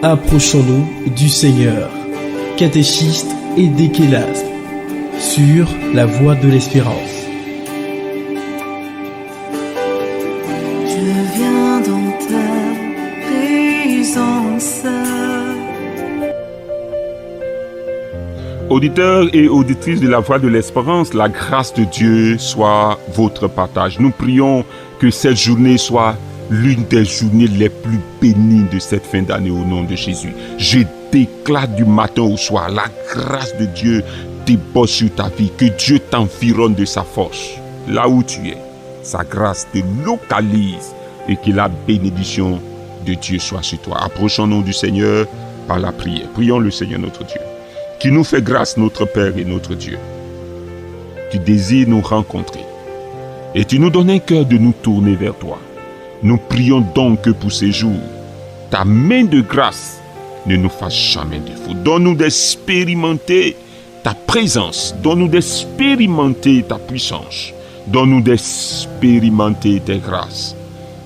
Approchons-nous du Seigneur. Catéchistes et déchélasmes sur la voie de l'espérance. Je viens dans ta présence. Auditeurs et auditrices de la Voix de l'Espérance, la grâce de Dieu soit votre partage. Nous prions que cette journée soit l'une des journées les plus bénies de cette fin d'année au nom de Jésus. Je déclare du matin au soir, la grâce de Dieu déborde sur ta vie, que Dieu t'environne de sa force. Là où tu es, sa grâce te localise et que la bénédiction de Dieu soit sur toi. Approchons-nous du Seigneur par la prière. Prions le Seigneur notre Dieu, qui nous fait grâce, notre Père et notre Dieu. Tu désires nous rencontrer et tu nous donnes un cœur de nous tourner vers toi. Nous prions donc que pour ces jours, ta main de grâce ne nous fasse jamais défaut. Donne-nous d'expérimenter ta présence, donne-nous d'expérimenter ta puissance, donne-nous d'expérimenter tes grâces.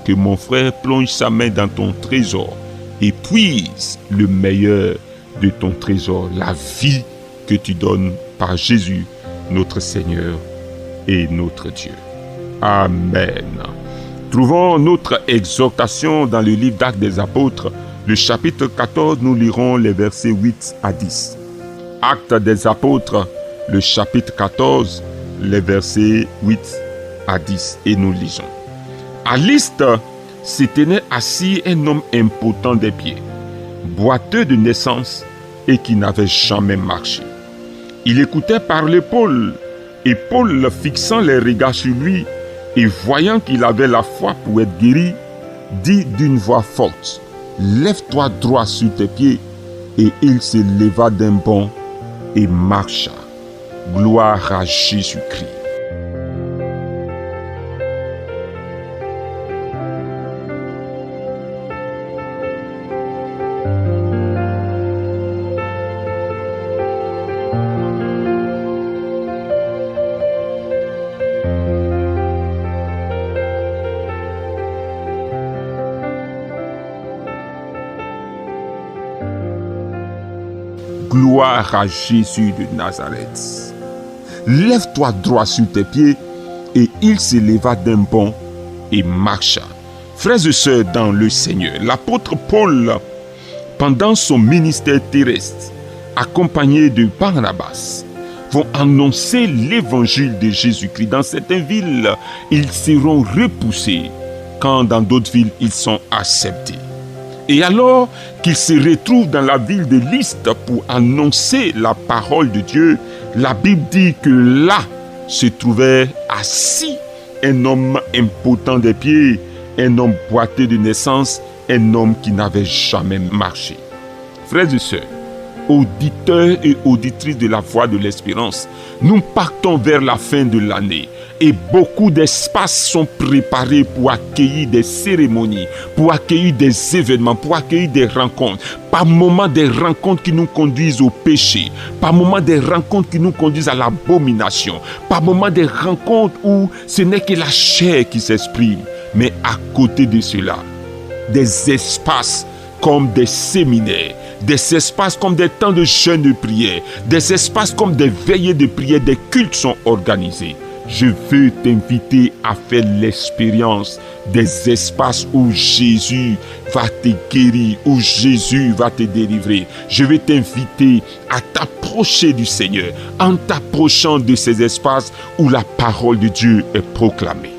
Que mon frère plonge sa main dans ton trésor et puise le meilleur de ton trésor, la vie que tu donnes par Jésus, notre Seigneur et notre Dieu. Amen. Trouvons notre exhortation dans le livre d'Actes des Apôtres, le chapitre 14, nous lirons les versets 8 à 10. Actes des Apôtres, le chapitre 14, les versets 8 à 10, et nous lisons. À Lystre se tenait assis un homme impotent des pieds, boiteux de naissance et qui n'avait jamais marché. Il écoutait parler Paul, et Paul, fixant les regards sur lui et voyant qu'il avait la foi pour être guéri, dit d'une voix forte, « Lève-toi droit sur tes pieds. » Et il se leva d'un bond et marcha. Gloire à Jésus-Christ. Gloire à Jésus de Nazareth. Lève-toi droit sur tes pieds. Et il se leva d'un bond et marcha. Frères et sœurs dans le Seigneur, l'apôtre Paul, pendant son ministère terrestre, accompagné de Barnabas, vont annoncer l'évangile de Jésus-Christ. Dans certaines villes, ils seront repoussés, quand dans d'autres villes, ils sont acceptés. Et alors qu'ils se retrouvent dans la ville de Lystre pour annoncer la parole de Dieu, la Bible dit que là se trouvait assis un homme impotent des pieds, un homme boiteux de naissance, un homme qui n'avait jamais marché. Frères et sœurs, auditeurs et auditrices de la Voix de l'Espérance, nous partons vers la fin de l'année. Et beaucoup d'espaces sont préparés pour accueillir des cérémonies, pour accueillir des événements, pour accueillir des rencontres. Par moments des rencontres qui nous conduisent au péché, par moments des rencontres qui nous conduisent à l'abomination, par moments des rencontres où ce n'est que la chair qui s'exprime. Mais à côté de cela, des espaces comme des séminaires, des espaces comme des temps de jeûne de prière, des espaces comme des veillées de prière, des cultes sont organisés. Je veux t'inviter à faire l'expérience des espaces où Jésus va te guérir, où Jésus va te délivrer. Je veux t'inviter à t'approcher du Seigneur en t'approchant de ces espaces où la parole de Dieu est proclamée.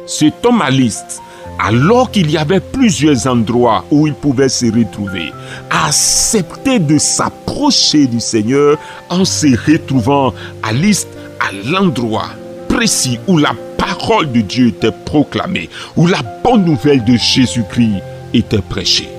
Cet homme à Lystre, alors qu'il y avait plusieurs endroits où il pouvait se retrouver, a accepté de s'approcher du Seigneur en se retrouvant à Lystre, à l'endroit précis où la parole de Dieu était proclamée, où la bonne nouvelle de Jésus-Christ était prêchée.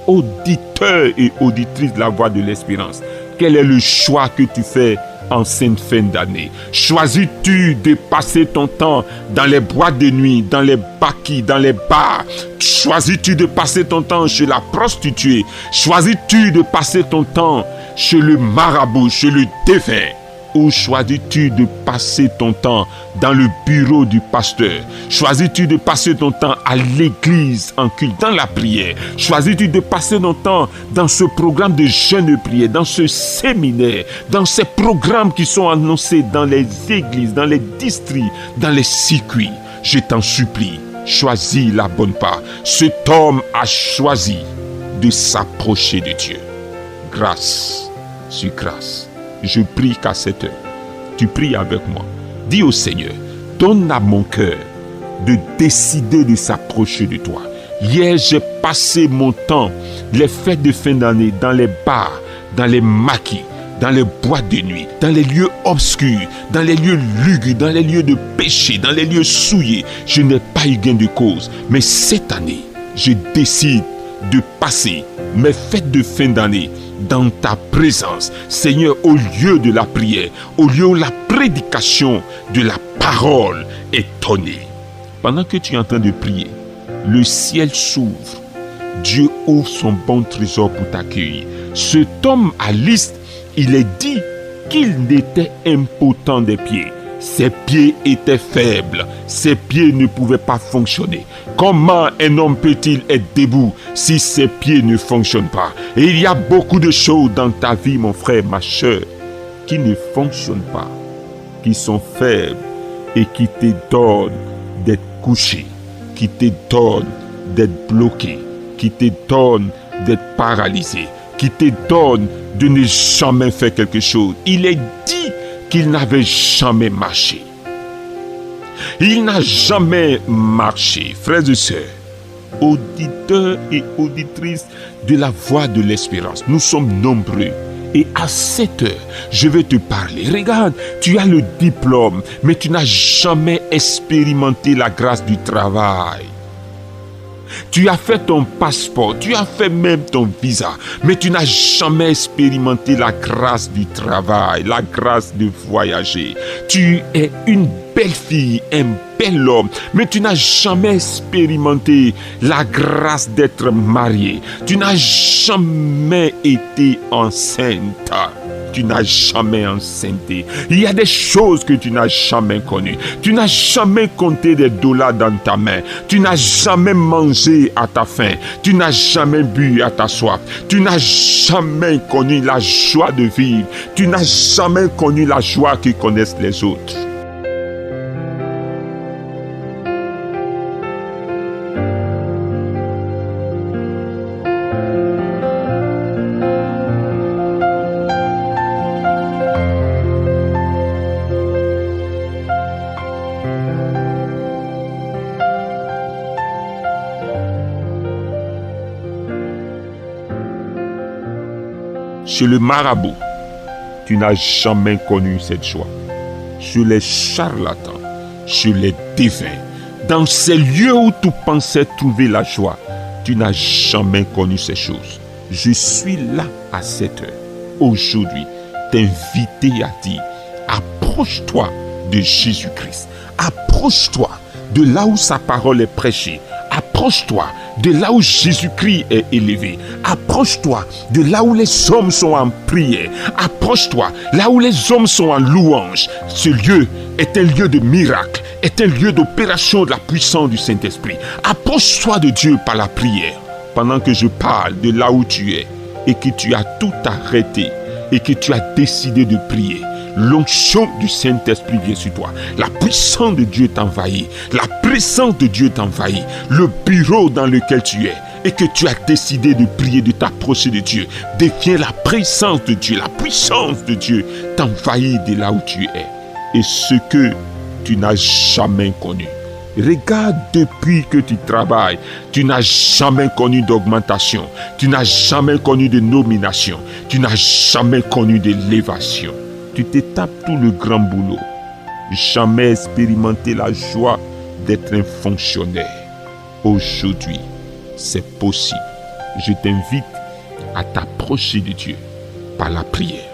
Auditeurs et auditrices de la Voix de l'Espérance, quel est le choix que tu fais en cette fin d'année? Choisis-tu de passer ton temps dans les boîtes de nuit, dans les baquis, dans les bars? Choisis-tu de passer ton temps chez la prostituée? Choisis-tu de passer ton temps chez le marabout, chez le défunt? Ou choisis-tu de passer ton temps dans le bureau du pasteur? Choisis-tu de passer ton temps à l'église en culte, dans la prière? Choisis-tu de passer ton temps dans ce programme de jeûne de prière, dans ce séminaire, dans ces programmes qui sont annoncés dans les églises, dans les districts, dans les circuits? Je t'en supplie, choisis la bonne part. Cet homme a choisi de s'approcher de Dieu. Grâce sur grâce. Je prie qu'à cette heure, tu pries avec moi. Dis au Seigneur, donne à mon cœur de décider de s'approcher de toi. Hier, j'ai passé mon temps, les fêtes de fin d'année, dans les bars, dans les maquis, dans les boîtes de nuit, dans les lieux obscurs, dans les lieux lugubres, dans les lieux de péché, dans les lieux souillés. Je n'ai pas eu gain de cause. Mais cette année, je décide de passer mes fêtes de fin d'année dans ta présence, Seigneur, au lieu de la prière, au lieu où la prédication de la parole est donnée. Pendant que tu es en train de prier, le ciel s'ouvre. Dieu ouvre son bon trésor pour t'accueillir. Cet homme à liste, il est dit qu'il était impotent des pieds. Ses pieds étaient faibles. Ses pieds ne pouvaient pas fonctionner. Comment un homme peut-il être debout si ses pieds ne fonctionnent pas? Et il y a beaucoup de choses dans ta vie, mon frère, ma soeur, qui ne fonctionnent pas, qui sont faibles et qui te donnent d'être couché, qui te donnent d'être bloqué, qui te donnent d'être paralysé, qui te donnent de ne jamais faire quelque chose. Il est dit qu'il n'avait jamais marché. Il n'a jamais marché. Frères et sœurs, auditeurs et auditrices de la voix de l'espérance, nous sommes nombreux. Et à cette heure, je vais te parler. Regarde, tu as le diplôme, mais tu n'as jamais expérimenté la grâce du travail. Tu as fait ton passeport, tu as fait même ton visa, mais tu n'as jamais expérimenté la grâce du travail, la grâce de voyager. Tu es une belle fille, un bel homme, mais tu n'as jamais expérimenté la grâce d'être marié. Tu n'as jamais été enceinte. Tu n'as jamais enceinté. Il y a des choses que tu n'as jamais connues. Tu n'as jamais compté des dollars dans ta main. Tu n'as jamais mangé à ta faim. Tu n'as jamais bu à ta soif. Tu n'as jamais connu la joie de vivre. Tu n'as jamais connu la joie que connaissent les autres. Chez le marabout, tu n'as jamais connu cette joie. Chez les charlatans, chez les devins, dans ces lieux où tu pensais trouver la joie, tu n'as jamais connu ces choses. Je suis là à cette heure, aujourd'hui, t'inviter à dire, approche-toi de Jésus-Christ. Approche-toi de là où sa parole est prêchée. Approche-toi de là où Jésus-Christ est élevé. Approche-toi de là où les hommes sont en prière. Approche-toi là où les hommes sont en louange. Ce lieu est un lieu de miracle, est un lieu d'opération de la puissance du Saint-Esprit. Approche-toi de Dieu par la prière. Pendant que je parle de là où tu es et que tu as tout arrêté et que tu as décidé de prier, l'onction du Saint-Esprit vient sur toi. La puissance de Dieu t'envahit. La présence de Dieu t'envahit. Le bureau dans lequel tu es et que tu as décidé de prier, de t'approcher de Dieu, devient la présence de Dieu. La puissance de Dieu t'envahit de là où tu es. Et ce que tu n'as jamais connu. Regarde, depuis que tu travailles, tu n'as jamais connu d'augmentation. Tu n'as jamais connu de nomination. Tu n'as jamais connu d'élévation. Tu te tapes tout le grand boulot. Jamais expérimenté la joie d'être un fonctionnaire. Aujourd'hui, c'est possible. Je t'invite à t'approcher de Dieu par la prière.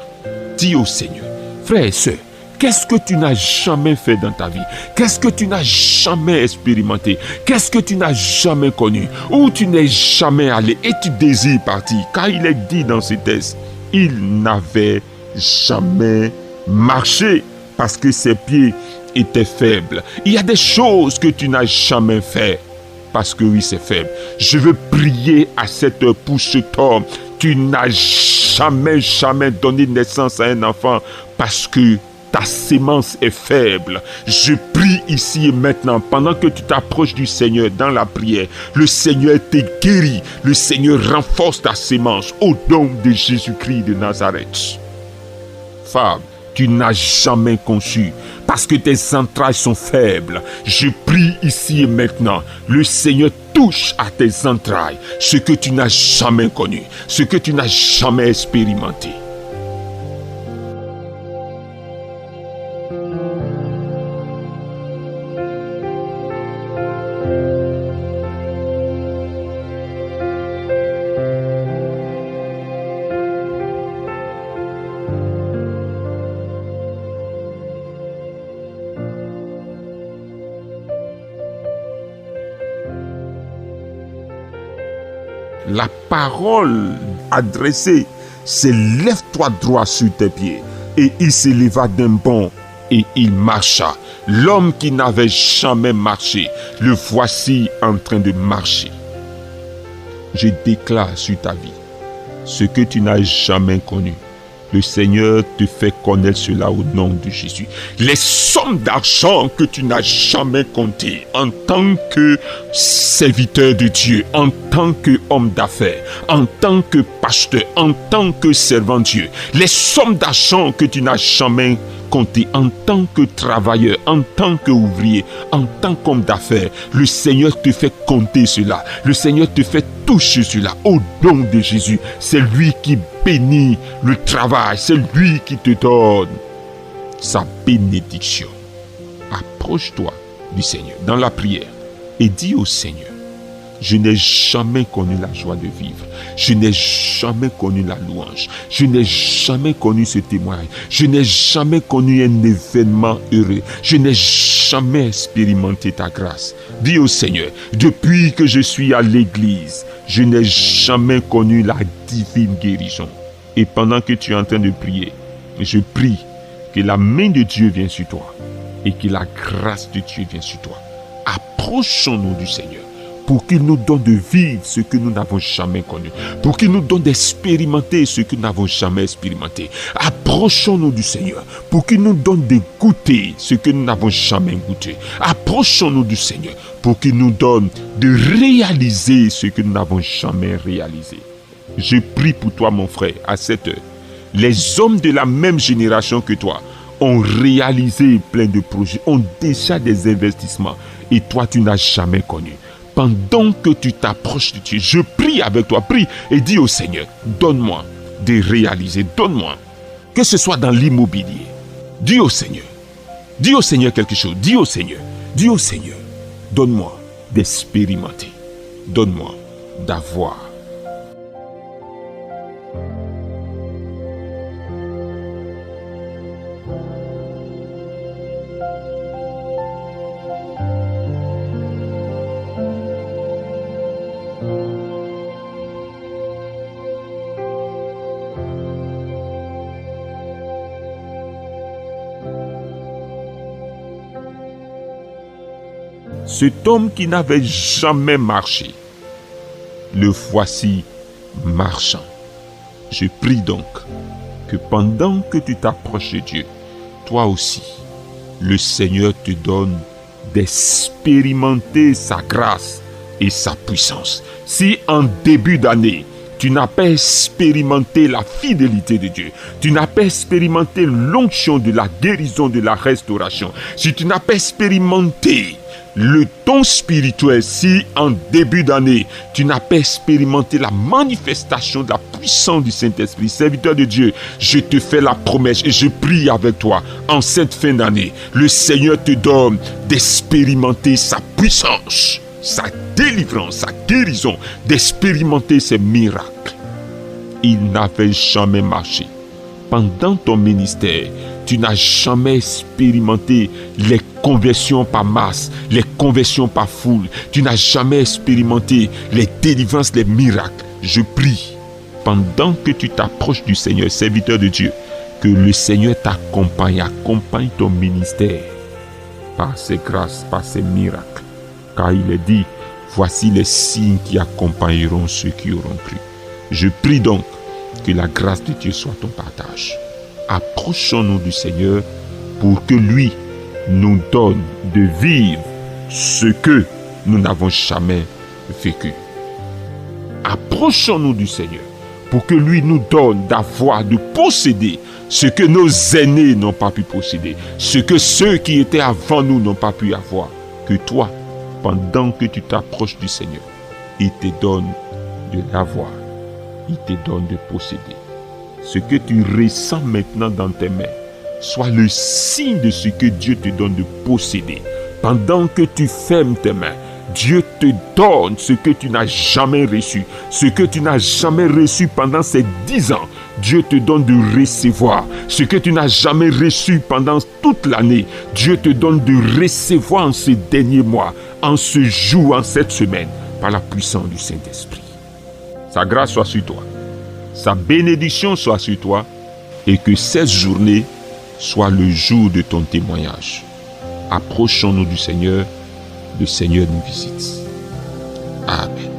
Dis au Seigneur, frère et soeur, qu'est-ce que tu n'as jamais fait dans ta vie? Qu'est-ce que tu n'as jamais expérimenté? Qu'est-ce que tu n'as jamais connu? Où tu n'es jamais allé et tu désires partir? Car il est dit dans ce texte, il n'avait jamais marché parce que ses pieds étaient faibles. Il y a des choses que tu n'as jamais fait parce que oui, c'est faible. Je veux prier à cette heure pour cet homme. Tu n'as jamais donné naissance à un enfant parce que ta sémence est faible. Je prie ici et maintenant, pendant que tu t'approches du Seigneur dans la prière, le Seigneur te guérit, le Seigneur renforce ta sémence au nom de Jésus-Christ de Nazareth. Femme, tu n'as jamais conçu parce que tes entrailles sont faibles. Je prie ici et maintenant, le Seigneur touche à tes entrailles ce que tu n'as jamais connu, ce que tu n'as jamais expérimenté. La parole adressée, c'est lève-toi droit sur tes pieds. Et il se leva d'un bond et il marcha. L'homme qui n'avait jamais marché, le voici en train de marcher. Je déclare sur ta vie ce que tu n'as jamais connu. Le Seigneur te fait connaître cela au nom de Jésus. Les sommes d'argent que tu n'as jamais comptées en tant que serviteur de Dieu, en tant qu'homme d'affaires, en tant que pasteur, en tant que servant de Dieu. Les sommes d'argent que tu n'as jamais comptées en tant que travailleur, en tant qu'ouvrier, en tant qu'homme d'affaires. Le Seigneur te fait compter cela. Le Seigneur te fait toucher cela au nom de Jésus. C'est lui qui bénit le travail. C'est lui qui te donne sa bénédiction. Approche-toi du Seigneur dans la prière et dis au Seigneur: je n'ai jamais connu la joie de vivre. Je n'ai jamais connu la louange. Je n'ai jamais connu ce témoignage. Je n'ai jamais connu un événement heureux. Je n'ai jamais expérimenté ta grâce. Dis au Seigneur: depuis que je suis à l'église, je n'ai jamais connu la divine guérison. Et pendant que tu es en train de prier, je prie que la main de Dieu vienne sur toi et que la grâce de Dieu vienne sur toi. Approchons-nous du Seigneur pour qu'il nous donne de vivre ce que nous n'avons jamais connu, pour qu'il nous donne d'expérimenter ce que nous n'avons jamais expérimenté. Approchons-nous du Seigneur pour qu'il nous donne de goûter ce que nous n'avons jamais goûté. Approchons-nous du Seigneur pour qu'il nous donne de réaliser ce que nous n'avons jamais réalisé. Je prie pour toi, mon frère, à cette heure. Les hommes de la même génération que toi ont réalisé plein de projets, ont déjà des investissements, et toi, tu n'as jamais connu. Pendant que tu t'approches de Dieu, je prie avec toi, prie et dis au Seigneur: donne-moi de réaliser, donne-moi, que ce soit dans l'immobilier. Dis au Seigneur quelque chose, dis au Seigneur, donne-moi d'expérimenter, donne-moi d'avoir. Cet homme qui n'avait jamais marché, le voici marchant. Je prie donc que pendant que tu t'approches de Dieu, toi aussi, le Seigneur te donne d'expérimenter sa grâce et sa puissance. Si en début d'année, tu n'as pas expérimenté la fidélité de Dieu, tu n'as pas expérimenté l'onction de la guérison, de la restauration, si tu n'as pas expérimenté le don spirituel, si en début d'année, tu n'as pas expérimenté la manifestation de la puissance du Saint-Esprit, serviteur de Dieu, je te fais la promesse et je prie avec toi en cette fin d'année. Le Seigneur te donne d'expérimenter sa puissance, sa délivrance, sa guérison, d'expérimenter ses miracles. Il n'avait jamais marché. Pendant ton ministère, tu n'as jamais expérimenté les conversions par masse, les conversions par foule. Tu n'as jamais expérimenté les délivrances, les miracles. Je prie, pendant que tu t'approches du Seigneur, serviteur de Dieu, Que le Seigneur t'accompagne, accompagne ton ministère par ses grâces, par ses miracles. Car il est dit, voici les signes qui accompagneront ceux qui auront cru. Je prie donc que la grâce de Dieu soit ton partage. Approchons-nous du Seigneur pour que lui nous donne de vivre ce que nous n'avons jamais vécu. Approchons-nous du Seigneur pour que lui nous donne d'avoir, de posséder ce que nos aînés n'ont pas pu posséder, ce que ceux qui étaient avant nous n'ont pas pu avoir. Que toi, pendant que tu t'approches du Seigneur, il te donne de l'avoir, il te donne de posséder. Ce que tu ressens maintenant dans tes mains soit le signe de ce que Dieu te donne de posséder. Pendant que tu fermes tes mains, Dieu te donne ce que tu n'as jamais reçu. Ce que tu n'as jamais reçu pendant ces 10 ans, Dieu te donne de recevoir. Ce que tu n'as jamais reçu pendant toute l'année, Dieu te donne de recevoir en ce dernier mois, en ce jour, en cette semaine, par la puissance du Saint-Esprit. Sa grâce soit sur toi. Sa bénédiction soit sur toi. Et que cette journée soit le jour de ton témoignage. Approchons-nous du Seigneur. Le Seigneur nous visite. Amen.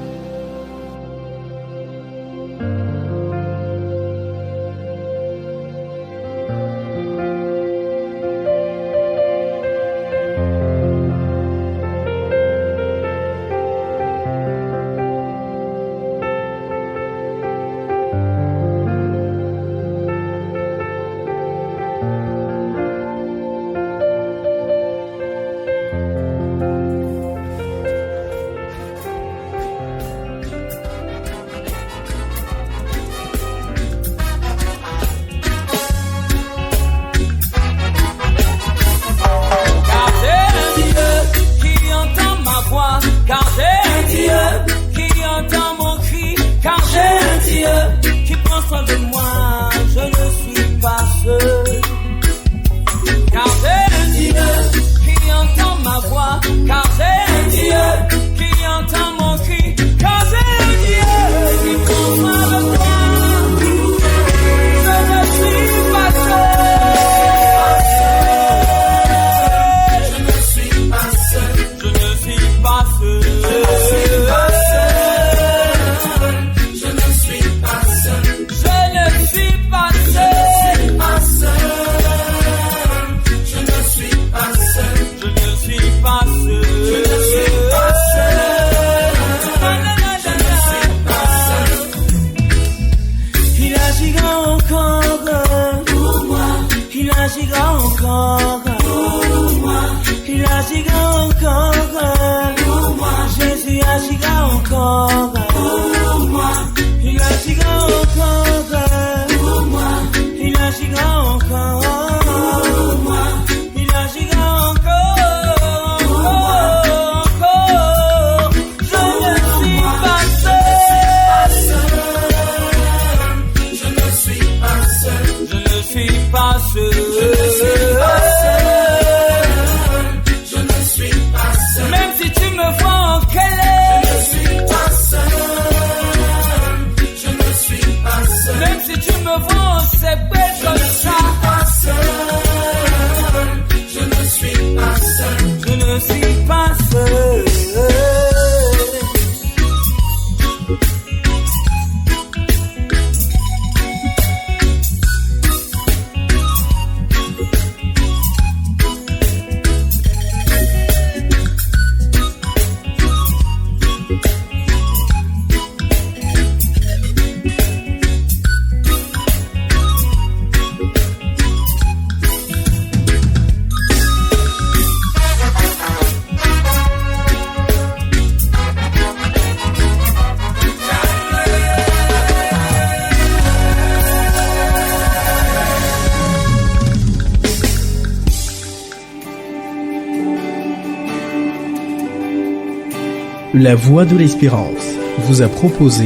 La Voix de l'Espérance vous a proposé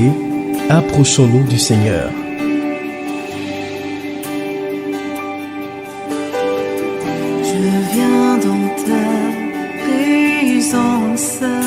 Approchons-nous du Seigneur. Je viens dans ta présence.